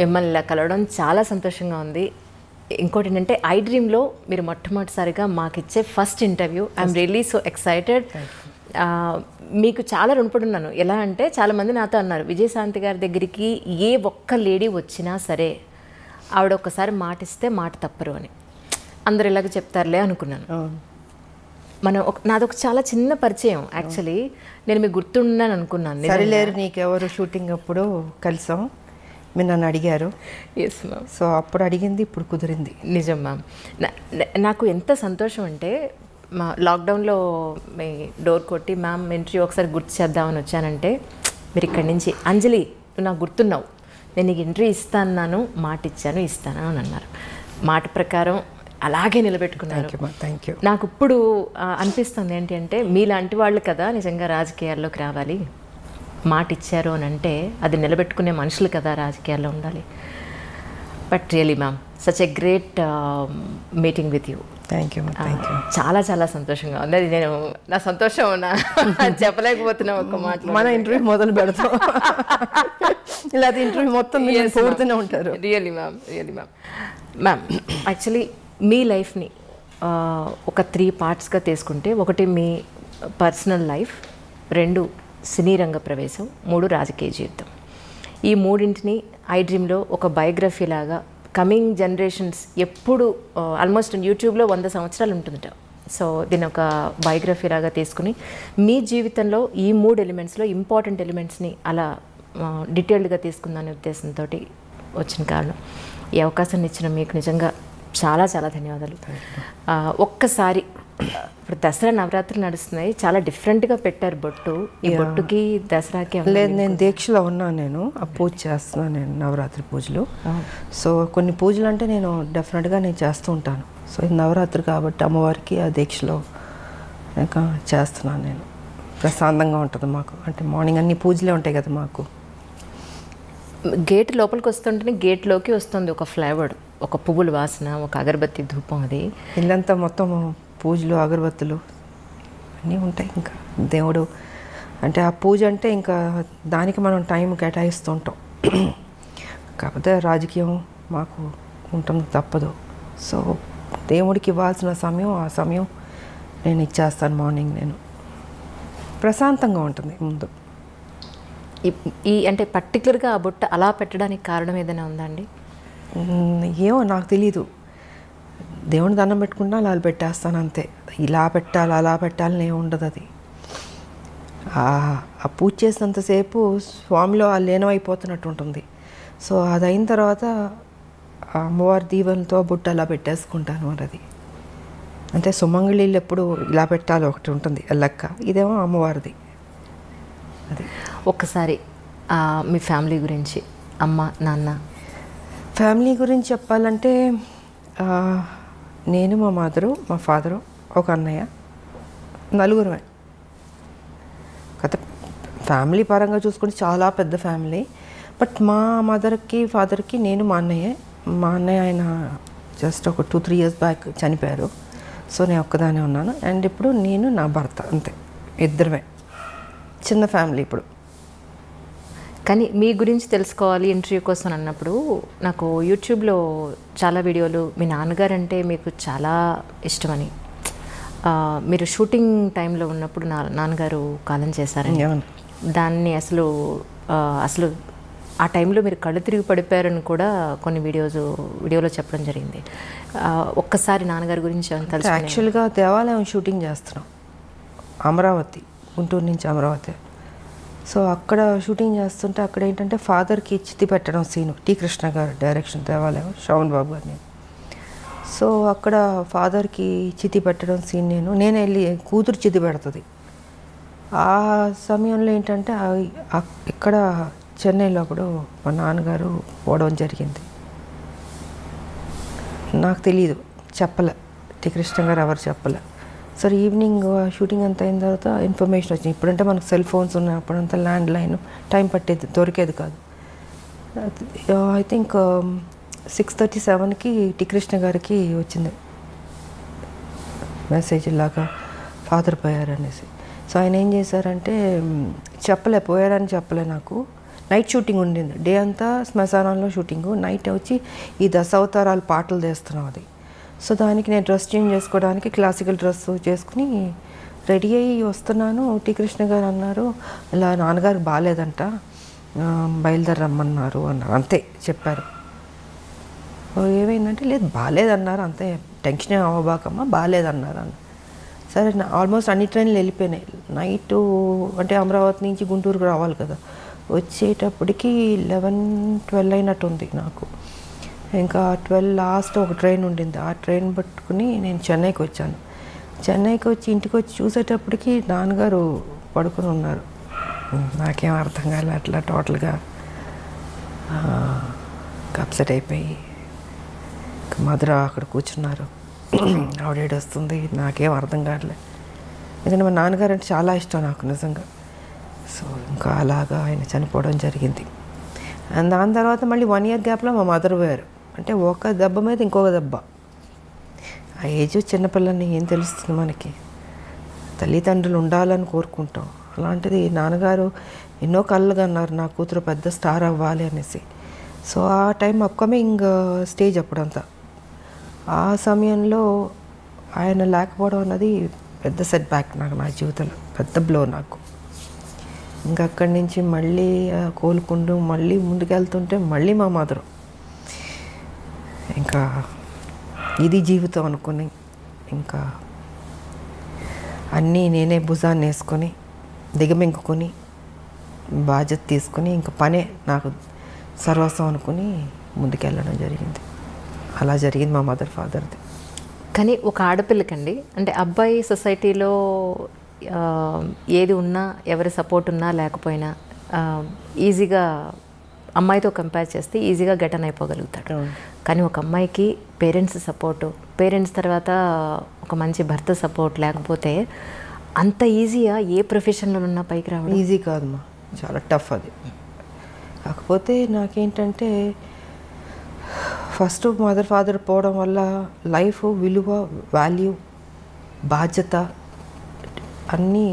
మిమ్మల్ని ఇలా కలవడం చాలా సంతోషంగా ఉంది. ఇంకోటి ఏంటంటే ఐ డ్రీమ్లో మీరు మొట్టమొదటిసారిగా మాకు ఇచ్చే first interview. I'm really so excited. మీకు చాలా రుణపడి ఉన్నాను. ఎలా అంటే చాలామంది నాతో అన్నారు, విజయశాంతి గారి దగ్గరికి ఏ ఒక్క లేడీ వచ్చినా సరే ఆవిడ ఒక్కసారి మాట ఇస్తే మాట తప్పరు అని. అందరు ఇలాగ చెప్తారులే అనుకున్నాను. నాదొక చాలా చిన్న పరిచయం. యాక్చువల్లీ నేను మీకు గుర్తున్నాను అనుకున్నాను. సరిలేరు నీకెవరు షూటింగ్ అప్పుడు కలిసాం, మీరు నన్ను అడిగారు. Yes ma'am. సో అప్పుడు అడిగింది ఇప్పుడు కుదిరింది. నిజం మ్యామ్. నాకు ఎంత సంతోషం అంటే మా లాక్డౌన్లో మీ డోర్ కొట్టి మ్యామ్ ఇంటర్వ్యూ ఒకసారి గుర్తు చేద్దామని వచ్చానంటే మీరు ఇక్కడి నుంచి అంజలి నువ్వు నాకు గుర్తున్నావు, నేను నీకు ఇంటర్వ్యూ ఇస్తాను, మాట ఇచ్చాను, ఇస్తాను అని అన్నారు. మాట ప్రకారం అలాగే నిలబెట్టుకున్నారు. Thank you. నాకు ఇప్పుడు అనిపిస్తుంది ఏంటి అంటే మీలాంటి వాళ్ళు కదా నిజంగా రాజకీయాల్లోకి రావాలి. మాట ఇచ్చారు అని అంటే అది నిలబెట్టుకునే మనుషులు కదా రాజకీయాల్లో ఉండాలి. But really ma'am such a great meeting with you. Thank you. చాలా చాలా సంతోషంగా ఉంది. అది నేను నా సంతోషం చెప్పలేకపోతున్నా ఒక్క మాట. మన ఇంటర్వ్యూ మొదలు పెడతాం, ఇలా ఇంటర్వ్యూ మొత్తం పూర్తూనే ఉంటారు. Really ma'am, really ma'am. Ma'am actually మీ లైఫ్ని ఒక 3 పార్ట్స్గా తీసుకుంటే, ఒకటి మీ పర్సనల్ లైఫ్, 2 సినీ రంగ ప్రవేశం, 3 రాజకీయ జీవితం. ఈ మూడింటిని ఐ డ్రీమ్లో ఒక బయోగ్రఫీ లాగా కమింగ్ జనరేషన్స్ ఎప్పుడు ఆల్మోస్ట్ యూట్యూబ్లో 100 సంవత్సరాలు ఉంటుందట. సో దీన్ని ఒక బయోగ్రఫీ లాగా తీసుకుని మీ జీవితంలో ఈ 3 ఎలిమెంట్స్లో ఇంపార్టెంట్ ఎలిమెంట్స్ని అలా డీటెయిల్డ్గా తీసుకుందానే ఉద్దేశంతో వచ్చిన కారణం. ఈ అవకాశాన్ని ఇచ్చిన మీకు నిజంగా చాలా చాలా ధన్యవాదాలు. ఒక్కసారి ఇప్పుడు దసరా నవరాత్రులు నడుస్తున్నాయి, చాలా డిఫరెంట్గా పెట్టారు బొట్టు. ఈ బొట్టుకి దసరాకి లేదు, నేను దీక్షలో ఉన్నాను. నేను ఆ పూజ చేస్తున్నాను, నేను నవరాత్రి పూజలు. సో కొన్ని పూజలు అంటే నేను డెఫినెట్గా నేను చేస్తూ ఉంటాను. సో ఇది నవరాత్రి కాబట్టి అమ్మవారికి ఆ దీక్షలో ఇంకా చేస్తున్నాను నేను. ప్రశాంతంగా ఉంటుంది మాకు, అంటే మార్నింగ్ అన్ని పూజలే ఉంటాయి కదా మాకు. గేట్ లోపలికి వస్తుంటేనే గేట్లోకి వస్తుంది ఒక ఫ్లేవర్, ఒక పువ్వుల వాసన, ఒక అగరబత్తి ధూపం. అది ఇల్లంతా మొత్తం పూజలు అగరబత్తులు అన్నీ ఉంటాయి. ఇంకా దేవుడు అంటే ఆ పూజ అంటే ఇంకా దానికి మనం టైం కేటాయిస్తూ ఉంటాం. కాకపోతే రాజకీయం మాకు ఉంటుంది, తప్పదు. సో దేవుడికి ఇవ్వాల్సిన సమయం ఆ సమయం నేను ఇచ్చేస్తాను. మార్నింగ్ నేను ప్రశాంతంగా ఉంటుంది ముందు. ఈ అంటే పర్టికులర్గా ఆ బుట్ట అలా పెట్టడానికి కారణం ఏదైనా ఉందండి? ఏమో నాకు తెలీదు. దేవుని దండం పెట్టుకుంటా అలా పెట్టేస్తాను అంతే. ఇలా పెట్టాలి అలా పెట్టాలని ఏమి ఉండదు. అది ఆ పూజ చేసినంతసేపు స్వామిలో ఆ లీనమైపోతున్నట్టు ఉంటుంది. సో అది అయిన తర్వాత అమ్మవారి దీవెనలతో బుట్ట అలా పెట్టేసుకుంటాను. మరి అది అంటే సుమంగళీళ్ళు ఎప్పుడు ఇలా పెట్టాలి ఒకటి ఉంటుంది లెక్క, ఇదేమో అమ్మవారిది. అది ఒక్కసారి మీ ఫ్యామిలీ గురించి, అమ్మ నాన్న. ఫ్యామిలీ గురించి చెప్పాలంటే నేను, మా మదరు, మా ఫాదరు, ఒక అన్నయ్య, నలుగురమే. కథ ఫ్యామిలీ పరంగా చూసుకుంటే చాలా పెద్ద ఫ్యామిలీ. బట్ మా మదర్కి ఫాదర్కి నేను మా అన్నయ్య ఆయన జస్ట్ ఒక 2-3 years బ్యాక్ చనిపోయారు. సో నేను ఒక్కదానే ఉన్నాను. అండ్ ఇప్పుడు నేను నా భర్త, అంతే, ఇద్దరమే. చిన్న ఫ్యామిలీ ఇప్పుడు. కానీ మీ గురించి తెలుసుకోవాలి ఇంటర్వ్యూ కోసం అన్నప్పుడు నాకు యూట్యూబ్లో చాలా వీడియోలు మీ నాన్నగారు అంటే మీకు చాలా ఇష్టమని, మీరు షూటింగ్ టైంలో ఉన్నప్పుడు నాన్నగారు కాలం చేశారని, దాన్ని అసలు ఆ టైంలో మీరు కళ్ళు తిరిగి పడిపోయారని కూడా కొన్ని వీడియోలో చెప్పడం జరిగింది. ఒక్కసారి నాన్నగారి గురించి తెలుసు. యాక్చువల్గా దేవాలయం షూటింగ్ చేస్తున్నాం, అమరావతి, గుంటూరు నుంచి అమరావతి. సో అక్కడ షూటింగ్ చేస్తుంటే అక్కడ ఏంటంటే ఫాదర్కి చితి పెట్టడం సీను, టి కృష్ణ గారు డైరెక్షన్, దేవాలయం, శ్రవణ్ బాబు గారు. నేను సో అక్కడ ఫాదర్కి చితి పెట్టడం సీన్ నేను వెళ్ళి కూతురు చితి పెడుతుంది. ఆ సమయంలో ఏంటంటే ఇక్కడ చెన్నైలో అప్పుడు మా నాన్నగారు పోవడం జరిగింది. నాకు తెలియదు, చెప్పలే, టి కృష్ణ గారు ఎవరు చెప్పలే. సరే ఈవినింగ్ షూటింగ్ అంతా అయిన తర్వాత ఇన్ఫర్మేషన్ వచ్చింది. ఇప్పుడంటే మనకు సెల్ ఫోన్స్ ఉన్నాయి, అప్పుడంతా ల్యాండ్ లైన్, టైం పట్టేది, దొరికేది కాదు. ఐ థింక్ 6:37కి టి కృష్ణ గారికి వచ్చింది మెసేజ్, ఇలాగా ఫాదర్ పోయారనేసి. సో ఆయన ఏం చేశారంటే పోయారని చెప్పలే నాకు. నైట్ షూటింగ్ ఉండింది. డే అంతా శ్మశానంలో షూటింగు, నైట్ వచ్చి ఈ దశావతారాలు పాటలు తీస్తున్నాం అది. సో దానికి నేను డ్రెస్ చేంజ్ చేసుకోవడానికి క్లాసికల్ డ్రెస్ చేసుకుని రెడీ అయ్యి వస్తున్నాను. టి కృష్ణ గారు అన్నారు, ఇలా నాన్నగారికి బాగాలేదంట, బయలుదేరమ్మన్నారు అన్నారు. అంతే చెప్పారు. ఏమైందంటే లేదు బాగాలేదన్నారు, అంతే టెన్షన్ అవ్వబాకమ్మా, బాగాలేదన్నారు అన్న. సరే ఆల్మోస్ట్ అన్ని ట్రైన్లు వెళ్ళిపోయినాయి. నైటు అంటే అమరావతి నుంచి గుంటూరుకు రావాలి కదా, వచ్చేటప్పటికి 11-12 అయినట్టుంది నాకు. ఇంకా 12 లాస్ట్ ఒక ట్రైన్ ఉండింది, ఆ ట్రైన్ పట్టుకుని నేను చెన్నైకి వచ్చాను. చెన్నైకి వచ్చి ఇంటికి వచ్చి చూసేటప్పటికి నాన్నగారు పడుకుని ఉన్నారు. నాకేం అర్థం కాలే, అట్లా టోటల్గా అప్సెట్ అయిపోయి మధుర అక్కడ కూర్చున్నారు. ఆవిడ వస్తుంది, నాకేం అర్థం కావట్లే. ఎందుకంటే మా నాన్నగారు అంటే చాలా ఇష్టం నాకు నిజంగా. సో ఇంకా అలాగా ఆయన చనిపోవడం జరిగింది. అండ్ దాని తర్వాత మళ్ళీ 1 year గ్యాప్లో మా మదర్ పోయారు. అంటే ఒక దెబ్బ మీద ఇంకొక దెబ్బ. ఆ ఏజ్ చిన్నపిల్లని ఏం తెలుస్తుంది మనకి, తల్లిదండ్రులు ఉండాలని కోరుకుంటాం. అలాంటిది నాన్నగారు ఎన్నో కళ్ళుగా అన్నారు నా కూతురు పెద్ద స్టార్ అవ్వాలి అనేసి. సో ఆ టైం అప్కమింగ్ స్టేజ్ అప్పుడంతా. ఆ సమయంలో ఆయన లేకపోవడం అన్నది పెద్ద సెట్ బ్యాక్ నాకు, నా జీవితంలో పెద్ద బ్లో నాకు. ఇంకా అక్కడి నుంచి మళ్ళీ కోలుకుంటూ మళ్ళీ ముందుకెళ్తుంటే మళ్ళీ మా మదరు ఇంకా ఇది జీవితం అనుకుని ఇంకా అన్నీ నేనే భుజాన్ని వేసుకొని దిగమింగుకొని బాధ్యత తీసుకుని ఇంకా పనే నాకు సర్వస్వం అనుకుని ముందుకెళ్ళడం జరిగింది. అలా జరిగింది మా మదర్ ఫాదర్ది. కానీ ఒక ఆడపిల్లకండి, అంటే అబ్బాయి సొసైటీలో ఏది ఉన్నా, ఎవరి సపోర్ట్ ఉన్నా లేకపోయినా ఈజీగా అమ్మాయితో కంపేర్ చేస్తే ఈజీగా గెటన్ అయిపోగలుగుతాడు. కానీ ఒక అమ్మాయికి పేరెంట్స్ సపోర్టు, పేరెంట్స్ తర్వాత ఒక మంచి భర్త సపోర్ట్ లేకపోతే అంత ఈజీగా ఏ ప్రొఫెషన్లో ఉన్నా పైకి రావడం ఈజీ కాదమ్మా, చాలా టఫ్ అది. కాకపోతే నాకేంటంటే ఫస్ట్ మదర్ ఫాదర్ పోవడం వల్ల లైఫ్ విలువ, వాల్యూ, బాధ్యత అన్నీ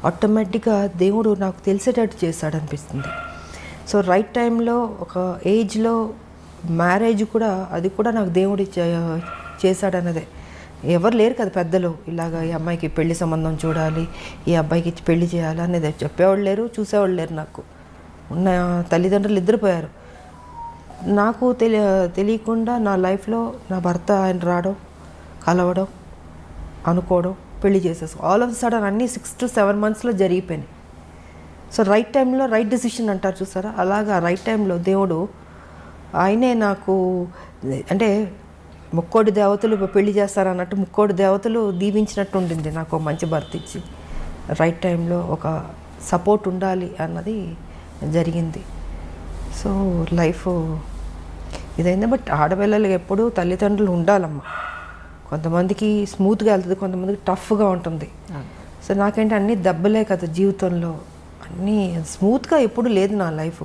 ఆటోమేటిక్గా దేవుడు నాకు తెలిసేటట్టు చేశాడు అనిపిస్తుంది. సో రైట్ టైంలో ఒక ఏజ్లో మ్యారేజ్ కూడా, అది కూడా నాకు దేవుడు చేశాడన్నదే. ఎవరు లేరు కదా పెద్దలు, ఇలాగ ఈ అమ్మాయికి పెళ్లి సంబంధం చూడాలి, ఈ అబ్బాయికి ఇచ్చి పెళ్లి చేయాలి అనేది చెప్పేవాళ్ళు లేరు, చూసేవాళ్ళు లేరు. నాకు ఉన్న తల్లిదండ్రులు ఇద్దరిపోయారు. నాకు తెలియకుండా నా లైఫ్లో నా భర్త ఆయన రావడం, కలవడం, అనుకోవడం, పెళ్లి చేసేసి ఆల్ ఆఫ్ సడన్ అన్నీ 6 to 7 monthsలో జరిగిపోయినాయి. సో రైట్ టైంలో రైట్ డెసిషన్ అంటారు చూసారా, అలాగా రైట్ టైంలో దేవుడు ఆయనే నాకు, అంటే ముక్కోడి దేవతలు పెళ్లి చేస్తారన్నట్టు ముక్కోడి దేవతలు దీవించినట్టు ఉండింది నాకు మంచి భర్త ఇచ్చి. రైట్ టైంలో ఒక సపోర్ట్ ఉండాలి అన్నది జరిగింది. సో లైఫ్ ఇదైంది. బట్ ఆడపిల్లలకి ఎప్పుడూ తల్లిదండ్రులు ఉండాలమ్మా. కొంతమందికి స్మూత్గా వెళ్తుంది, కొంతమందికి టఫ్గా ఉంటుంది. సో నాకేంటి అన్నీ దెబ్బలే కదా జీవితంలో, అన్నీ స్మూత్గా ఎప్పుడు లేదు నా లైఫ్.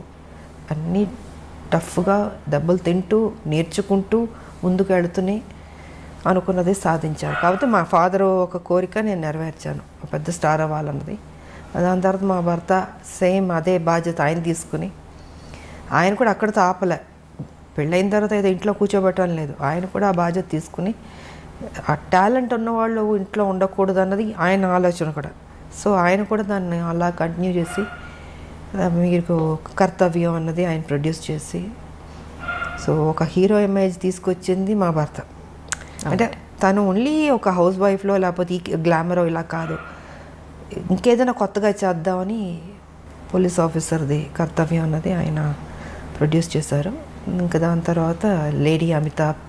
అన్నీ టఫ్గా దెబ్బలు తింటూ నేర్చుకుంటూ ముందుకు వెళుతూనే అనుకున్నది సాధించాను. కాకపోతే మా ఫాదర్ ఒక కోరిక నేను నెరవేర్చాను, పెద్ద స్టార్ అవ్వాలన్నది. దాని తర్వాత మా భర్త సేమ్ అదే బాధ్యత ఆయన తీసుకుని, ఆయన కూడా అక్కడితో ఆపలే. పెళ్ళైన తర్వాత ఏదో ఇంట్లో కూర్చోబెట్టడం లేదు, ఆయన కూడా ఆ బాధ్యత తీసుకుని, ఆ టాలెంట్ ఉన్నవాళ్ళు ఇంట్లో ఉండకూడదు అన్నది ఆయన ఆలోచన కూడా. సో ఆయన కూడా దాన్ని అలా కంటిన్యూ చేసి మీకు కర్తవ్యం అన్నది ఆయన ప్రొడ్యూస్ చేసి, సో ఒక హీరో ఇమేజ్ తీసుకొచ్చింది మా భర్త. అంటే తను ఓన్లీ ఒక హౌస్ వైఫ్లో లేకపోతే ఈ గ్లామరో ఇలా కాదు, ఇంకేదైనా కొత్తగా చేద్దామని పోలీస్ ఆఫీసర్ది కర్తవ్యం అన్నది ఆయన ప్రొడ్యూస్ చేశారు. ఇంకా దాని తర్వాత లేడీ అమితాబ్,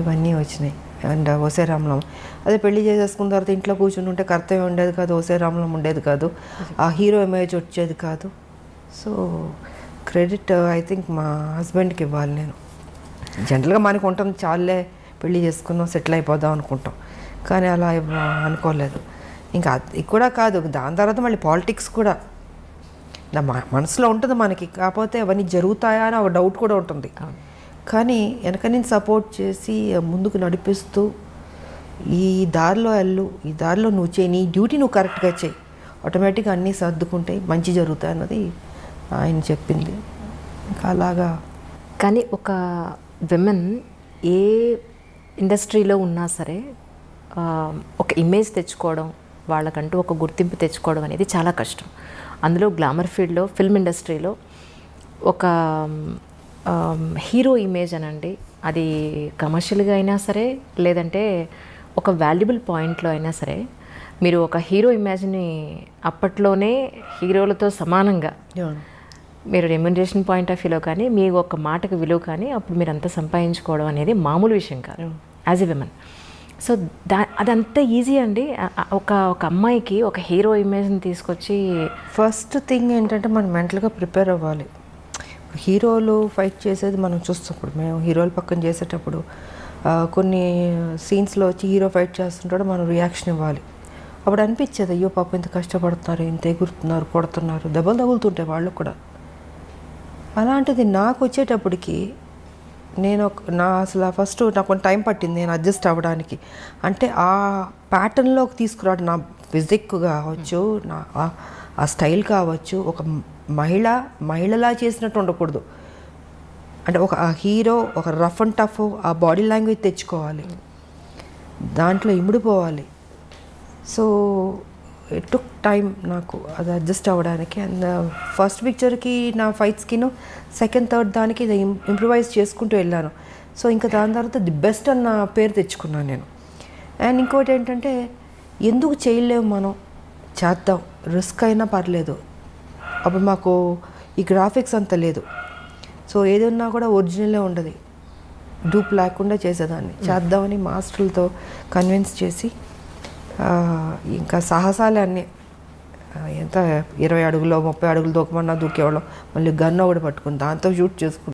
ఇవన్నీ వచ్చినాయి. అండ్ ఓసే రామలం, అదే పెళ్లి చేసేసుకున్న తర్వాత ఇంట్లో కూర్చుని ఉంటే కర్తవ్యం ఉండేది కాదు, ఓసే రామలం ఉండేది కాదు, ఆ హీరో ఇమేజ్ వచ్చేది కాదు. సో క్రెడిట్ ఐ థింక్ మా హస్బెండ్కి ఇవ్వాలి నేను. జనరల్గా మనకు ఉంటుంది, చాలే పెళ్లి చేసుకున్నాం సెటిల్ అయిపోదాం అనుకుంటాం, కానీ అలా అనుకోలేదు. ఇంకా అది కూడా కాదు, దాని తర్వాత మళ్ళీ పాలిటిక్స్ కూడా నా మనసులో ఉంటుంది మనకి, కాకపోతే అవన్నీ జరుగుతాయా అని ఒక డౌట్ కూడా ఉంటుంది. కానీ వెనక నేను సపోర్ట్ చేసి ముందుకు నడిపిస్తూ, ఈ దారిలో వెళ్ళు, ఈ దారిలో నువ్వు చేయి, నీ డ్యూటీ నువ్వు కరెక్ట్గా చేయి, ఆటోమేటిక్గా అన్నీ సర్దుకుంటాయి, మంచి జరుగుతాయి అన్నది ఆయన చెప్పింది. ఇంకా అలాగా. కానీ ఒక విమెన్ ఏ ఇండస్ట్రీలో ఉన్నా సరే ఒక ఇమేజ్ తెచ్చుకోవడం, వాళ్ళకంటూ ఒక గుర్తింపు తెచ్చుకోవడం అనేది చాలా కష్టం. అందులో గ్లామర్ ఫీల్డ్లో, ఫిల్మ్ ఇండస్ట్రీలో ఒక హీరో ఇమేజ్ అనండి, అది కమర్షియల్గా అయినా సరే లేదంటే ఒక వాల్యుబుల్ పాయింట్లో అయినా సరే, మీరు ఒక హీరో ఇమేజ్ని అప్పట్లోనే హీరోలతో సమానంగా మీరు రెమ్యునరేషన్ పాయింట్ ఆఫ్ వ్యూలో కానీ మీ ఒక మాటకు విలువ కానీ అప్పుడు మీరు అంతా సంపాదించుకోవడం అనేది మామూలు విషయం కాదు యాజ్ ఎ విమెన్. సో అదంతా ఈజీ అండి. ఒక అమ్మాయికి ఒక హీరో ఇమేజ్ని తీసుకొచ్చి ఫస్ట్ థింగ్ ఏంటంటే మనం మెంటల్గా ప్రిపేర్ అవ్వాలి. హీరోలు ఫైట్ చేసేది మనం చూస్తున్నప్పుడు, మేము హీరోలు పక్కన చేసేటప్పుడు కొన్ని సీన్స్లో వచ్చి హీరో ఫైట్ చేస్తుంటాడు, మనం రియాక్షన్ ఇవ్వాలి. అప్పుడు అనిపించేది అయ్యో పాప ఇంత కష్టపడుతున్నారు, ఇంత ఎగురుతున్నారు, కొడుతున్నారు, దెబ్బలు తగులుతుంటాయి వాళ్ళు కూడా. అలాంటిది నాకు వచ్చేటప్పటికి అసలు ఫస్ట్ నాకు కొంచెం టైం పట్టింది నేను అడ్జస్ట్ అవ్వడానికి. అంటే ఆ ప్యాటర్న్లోకి తీసుకురావడం, నా ఫిజిక్ కావచ్చు, నా ఆ స్టైల్ కావచ్చు, ఒక మహిళలా చేసినట్టు ఉండకూడదు. అంటే ఒక హీరో ఒక రఫ్ అండ్ టఫ్ ఆ బాడీ లాంగ్వేజ్ తెచ్చుకోవాలి, దాంట్లో ఇమిడిపోవాలి. సో ఇట్ టుక్ టైం నాకు అది అడ్జస్ట్ అవ్వడానికి. అండ్ ఫస్ట్ పిక్చర్కి నా ఫైట్స్కి సెకండ్ థర్డ్ దానికి ఇది ఇంప్రూవైజ్ చేసుకుంటూ వెళ్ళాను. సో ఇంకా దాని తర్వాత ది బెస్ట్ అన్న పేరు తెచ్చుకున్నాను నేను. అండ్ ఇంకోటి ఏంటంటే ఎందుకు చేయలేము, మనం చేద్దాం, రిస్క్ అయినా పర్లేదు. అప్పుడు మాకు ఈ గ్రాఫిక్స్ అంత లేదు. సో ఏదన్నా కూడా ఒరిజినలే ఉండదు, డూప్ లేకుండా చేసేదాన్ని. చేద్దామని మాస్టర్లతో కన్విన్స్ చేసి ఇంకా సాహసాలే అన్నీ. ఎంత 20 అడుగులో 30 అడుగులు దూకమన్నా దూకేవాళ్ళం. మళ్ళీ గన్ ఒకటి పట్టుకుని దాంతో షూట్ చేసుకుంటాం.